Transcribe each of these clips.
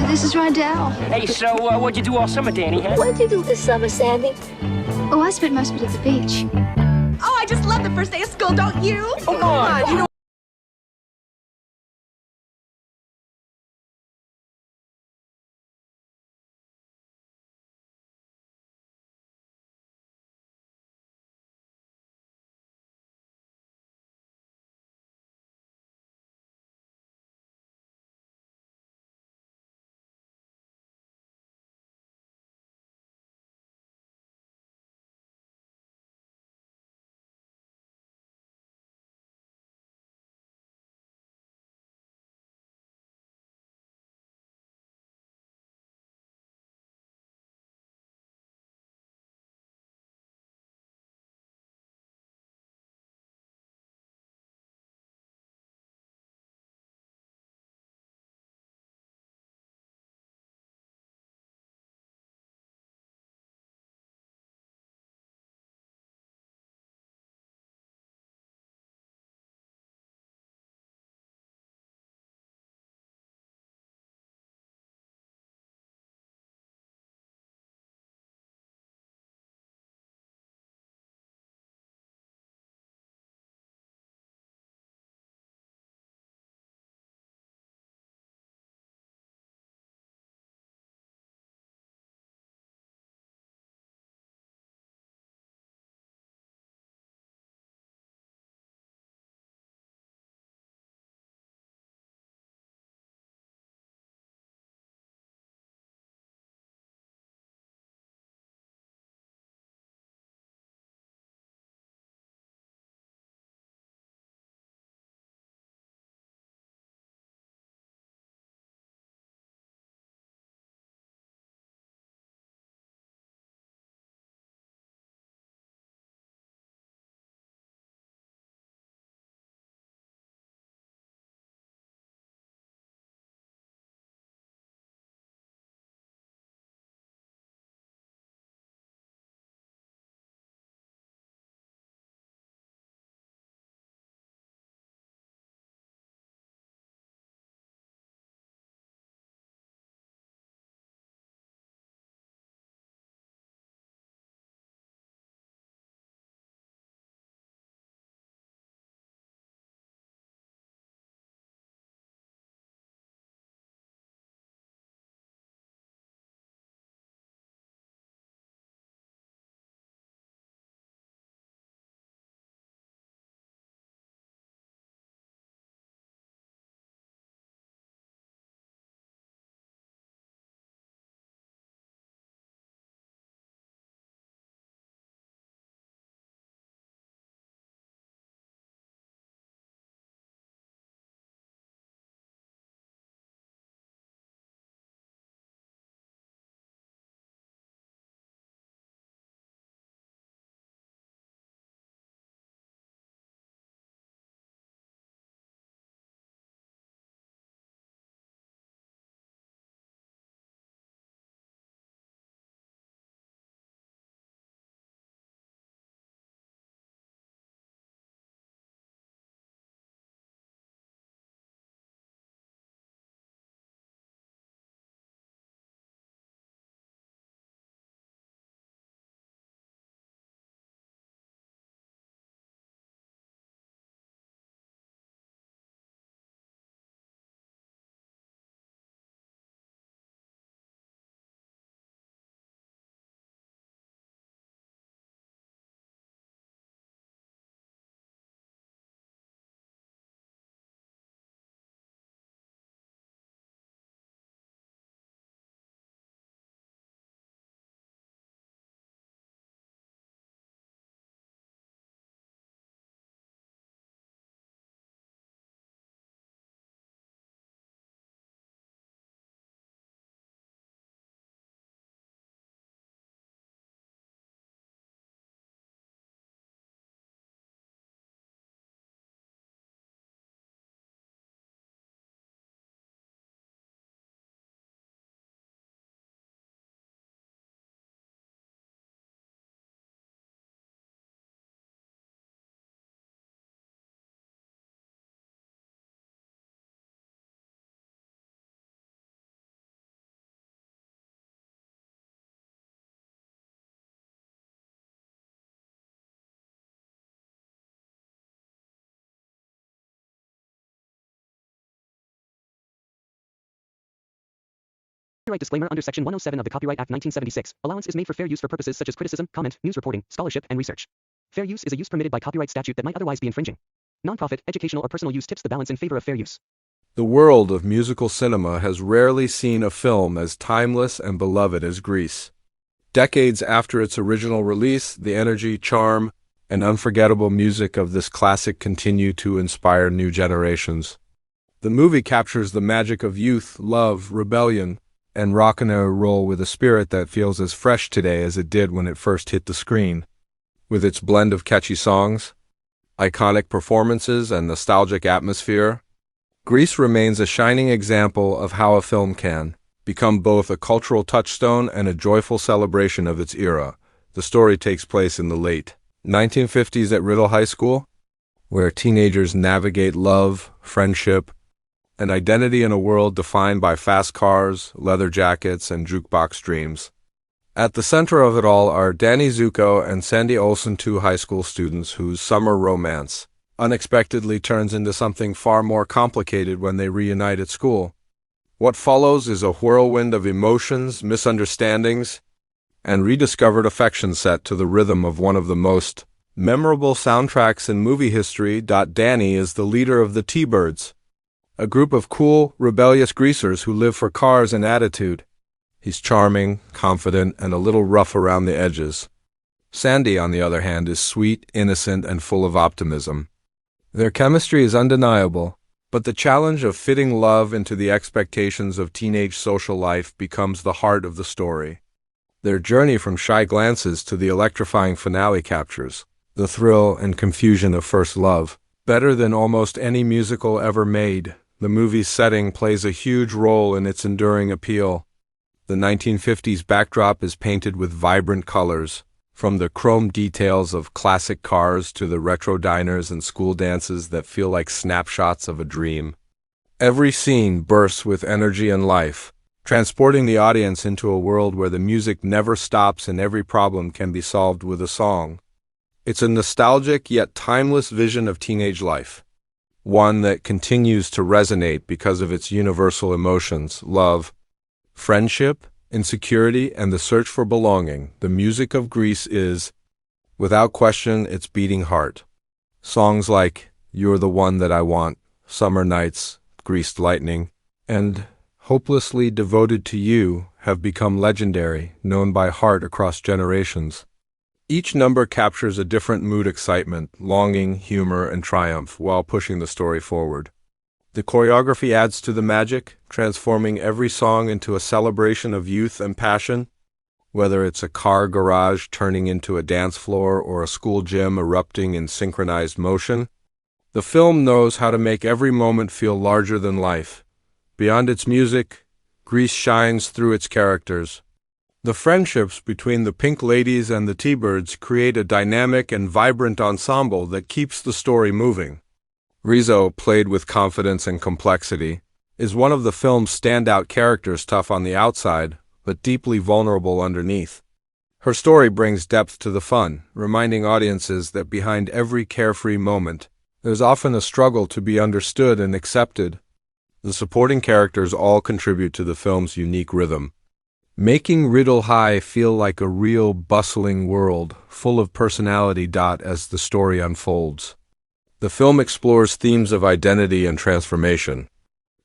this is Rondell. Hey, so what'd you do all summer, Danny, huh? What'd you do this summer, Sandy? Oh, I spent most of it at the beach. Oh, I just love the first day of school, don't you? Come on, you know Copyright disclaimer under Section 107 of the Copyright Act 1976. Allowance is made for fair use for purposes such as criticism, comment, news reporting, scholarship, and research. Fair use is a use permitted by copyright statute that might otherwise be infringing. Nonprofit, educational, or personal use tips the balance in favor of fair use. The world of musical cinema has rarely seen a film as timeless and beloved as Grease. Decades after its original release, the energy, charm, and unforgettable music of this classic continue to inspire new generations. The movie captures the magic of youth, love, rebellion, and rock and roll with a spirit that feels as fresh today as it did when it first hit the screen. With its blend of catchy songs, iconic performances, and nostalgic atmosphere, Grease remains a shining example of how a film can become both a cultural touchstone and a joyful celebration of its era. The story takes place in the late 1950s at Riddle High School, where teenagers navigate love, friendship, and identity in a world defined by fast cars, leather jackets, and jukebox dreams. At the center of it all are Danny Zuko and Sandy Olsen, two high school students whose summer romance unexpectedly turns into something far more complicated when they reunite at school. What follows is a whirlwind of emotions, misunderstandings, and rediscovered affection set to the rhythm of one of the most memorable soundtracks in movie history. Danny is the leader of the T-Birds, a group of cool, rebellious greasers who live for cars and attitude. He's charming, confident, and a little rough around the edges. Sandy, on the other hand, is sweet, innocent, and full of optimism. Their chemistry is undeniable, but the challenge of fitting love into the expectations of teenage social life becomes the heart of the story. Their journey from shy glances to the electrifying finale captures the thrill and confusion of first love. Better than almost any musical ever made, the movie's setting plays a huge role in its enduring appeal. The 1950s backdrop is painted with vibrant colors, from the chrome details of classic cars to the retro diners and school dances that feel like snapshots of a dream. Every scene bursts with energy and life, transporting the audience into a world where the music never stops and every problem can be solved with a song. It's a nostalgic yet timeless vision of teenage life, one that continues to resonate because of its universal emotions: love, friendship, insecurity, and the search for belonging. The music of Grease is, without question, its beating heart. Songs like "You're the One That I Want," "Summer Nights," "Greased Lightning," and "Hopelessly Devoted to You" have become legendary, known by heart across generations. Each number captures a different mood: excitement, longing, humor, and triumph, while pushing the story forward. The choreography adds to the magic, transforming every song into a celebration of youth and passion. Whether it's a car garage turning into a dance floor or a school gym erupting in synchronized motion, the film knows how to make every moment feel larger than life. Beyond its music, Grease shines through its characters. The friendships between the Pink Ladies and the T-Birds create a dynamic and vibrant ensemble that keeps the story moving. Rizzo, played with confidence and complexity, is one of the film's standout characters, tough on the outside, but deeply vulnerable underneath. Her story brings depth to the fun, reminding audiences that behind every carefree moment, there's often a struggle to be understood and accepted. The supporting characters all contribute to the film's unique rhythm, making Riddle High feel like a real, bustling world, full of personality. As the story unfolds, the film explores themes of identity and transformation.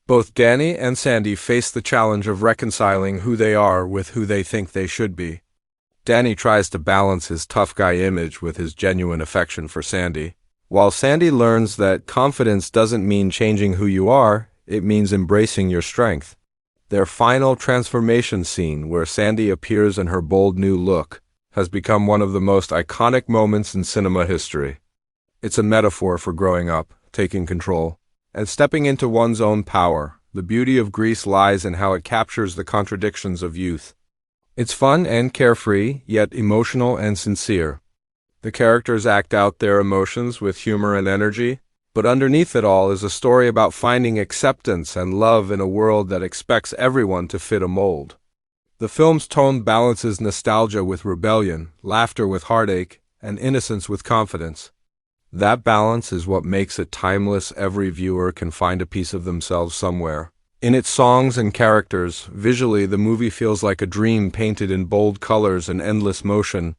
Both Danny and Sandy face the challenge of reconciling who they are with who they think they should be. Danny tries to balance his tough guy image with his genuine affection for Sandy, while Sandy learns that confidence doesn't mean changing who you are, it means embracing your strength. Their final transformation scene, where Sandy appears in her bold new look, has become one of the most iconic moments in cinema history. It's a metaphor for growing up, taking control, and stepping into one's own power. The beauty of Grease lies in how it captures the contradictions of youth. It's fun and carefree, yet emotional and sincere. The characters act out their emotions with humor and energy, but underneath it all is a story about finding acceptance and love in a world that expects everyone to fit a mold. The film's tone balances nostalgia with rebellion, laughter with heartache, and innocence with confidence. That balance is what makes it timeless. Every viewer can find a piece of themselves somewhere, In its songs and characters, visually the movie feels like a dream painted in bold colors and endless motion.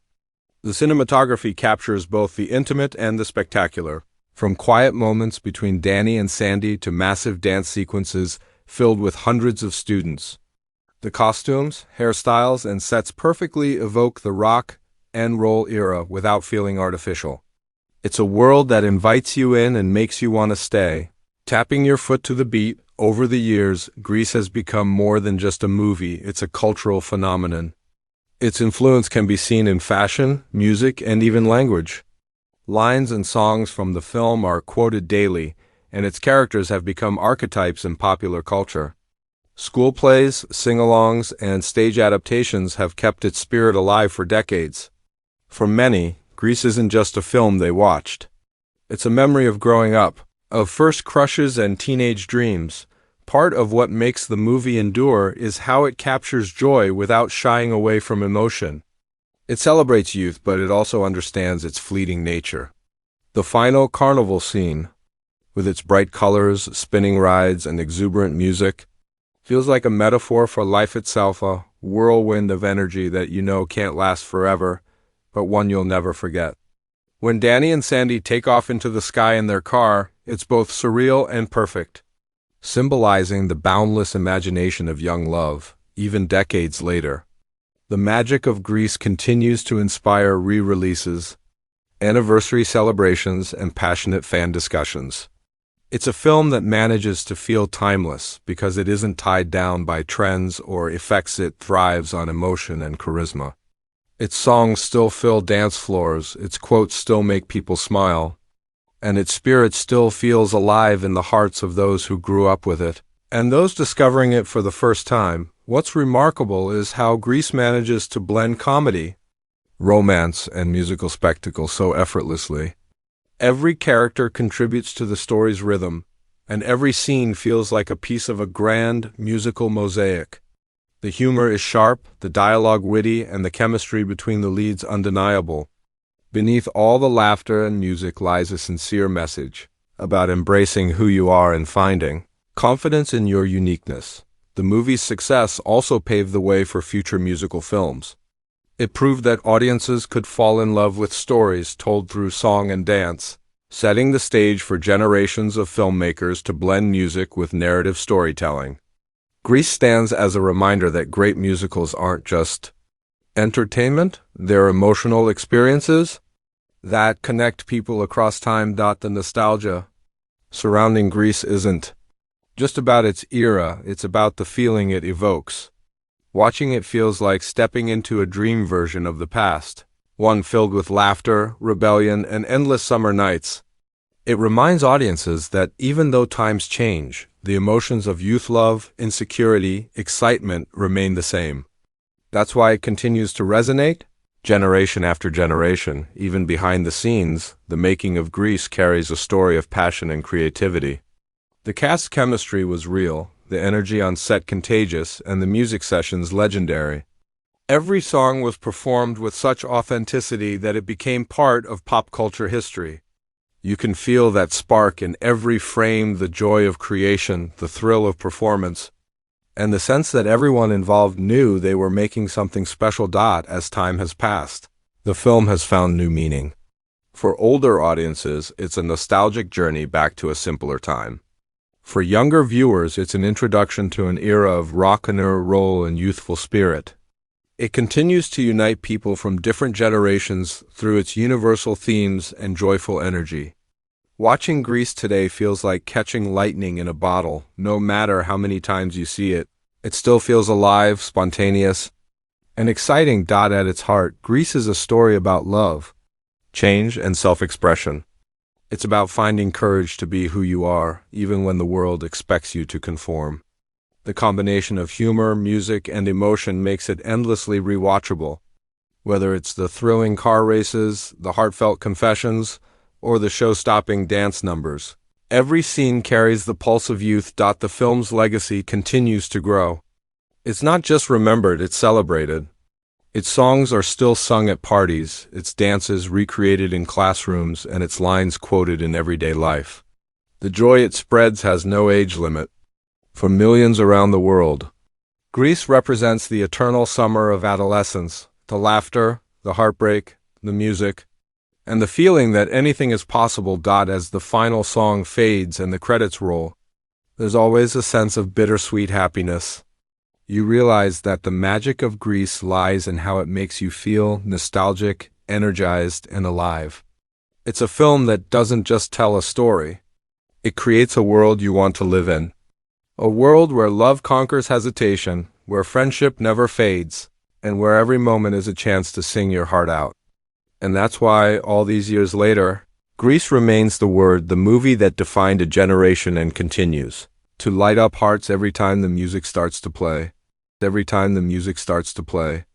The cinematography captures both the intimate and the spectacular, from quiet moments between Danny and Sandy to massive dance sequences filled with hundreds of students. The costumes, hairstyles, and sets perfectly evoke the rock and roll era without feeling artificial. It's a world that invites you in and makes you want to stay. Tapping your foot to the beat, over the years, Grease has become more than just a movie, it's a cultural phenomenon. Its influence can be seen in fashion, music, and even language. Lines and songs from the film are quoted daily, and its characters have become archetypes in popular culture. School plays, sing-alongs, and stage adaptations have kept its spirit alive for decades. For many, Grease isn't just a film they watched. It's a memory of growing up, of first crushes and teenage dreams. Part of what makes the movie endure is how it captures joy without shying away from emotion. It celebrates youth, but it also understands its fleeting nature. The final carnival scene, with its bright colors, spinning rides, and exuberant music, feels like a metaphor for life itself, a whirlwind of energy that you know can't last forever, but one you'll never forget. When Danny and Sandy take off into the sky in their car, it's both surreal and perfect, symbolizing the boundless imagination of young love, even decades later. The magic of Grease continues to inspire re-releases, anniversary celebrations, and passionate fan discussions. It's a film that manages to feel timeless because it isn't tied down by trends or effects. It thrives on emotion and charisma. Its songs still fill dance floors, its quotes still make people smile, and its spirit still feels alive in the hearts of those who grew up with it, and those discovering it for the first time. What's remarkable is how Grease manages to blend comedy, romance, and musical spectacle so effortlessly. Every character contributes to the story's rhythm, and every scene feels like a piece of a grand musical mosaic. The humor is sharp, the dialogue witty, and the chemistry between the leads undeniable. Beneath all the laughter and music lies a sincere message about embracing who you are and finding confidence in your uniqueness. The movie's success also paved the way for future musical films. It proved that audiences could fall in love with stories told through song and dance, setting the stage for generations of filmmakers to blend music with narrative storytelling. Grease stands as a reminder that great musicals aren't just entertainment, they're emotional experiences that connect people across time. The nostalgia surrounding Grease isn't just about its era, it's about the feeling it evokes. Watching it feels like stepping into a dream version of the past, one filled with laughter, rebellion, and endless summer nights. It reminds audiences that even though times change, the emotions of youth love, insecurity, excitement remain the same. That's why it continues to resonate, generation after generation. Even behind the scenes, the making of Grease carries a story of passion and creativity. The cast's chemistry was real, the energy on set contagious, and the music sessions legendary. Every song was performed with such authenticity that it became part of pop culture history. You can feel that spark in every frame, the joy of creation, the thrill of performance, and the sense that everyone involved knew they were making something special. As time has passed, the film has found new meaning. For older audiences, it's a nostalgic journey back to a simpler time. For younger viewers, it's an introduction to an era of rock and roll and youthful spirit. It continues to unite people from different generations through its universal themes and joyful energy. Watching Grease today feels like catching lightning in a bottle. No matter how many times you see it, it still feels alive, spontaneous, and exciting. At its heart, Grease is a story about love, change, and self-expression. It's about finding courage to be who you are, even when the world expects you to conform. The combination of humor, music, and emotion makes it endlessly rewatchable. Whether it's the thrilling car races, the heartfelt confessions, or the show-stopping dance numbers, every scene carries the pulse of youth. The film's legacy continues to grow. It's not just remembered, it's celebrated. Its songs are still sung at parties, its dances recreated in classrooms, and its lines quoted in everyday life. The joy it spreads has no age limit. for millions around the world. Grease represents the eternal summer of adolescence, the laughter, the heartbreak, the music, and the feeling that anything is possible. As the final song fades and the credits roll, there's always a sense of bittersweet happiness. You realize that the magic of Grease lies in how it makes you feel nostalgic, energized, and alive. It's a film that doesn't just tell a story. It creates a world you want to live in. A world where love conquers hesitation, where friendship never fades, and where every moment is a chance to sing your heart out. And that's why, all these years later, Grease remains the movie that defined a generation and continues to light up hearts every time the music starts to play. Every time the music starts to play.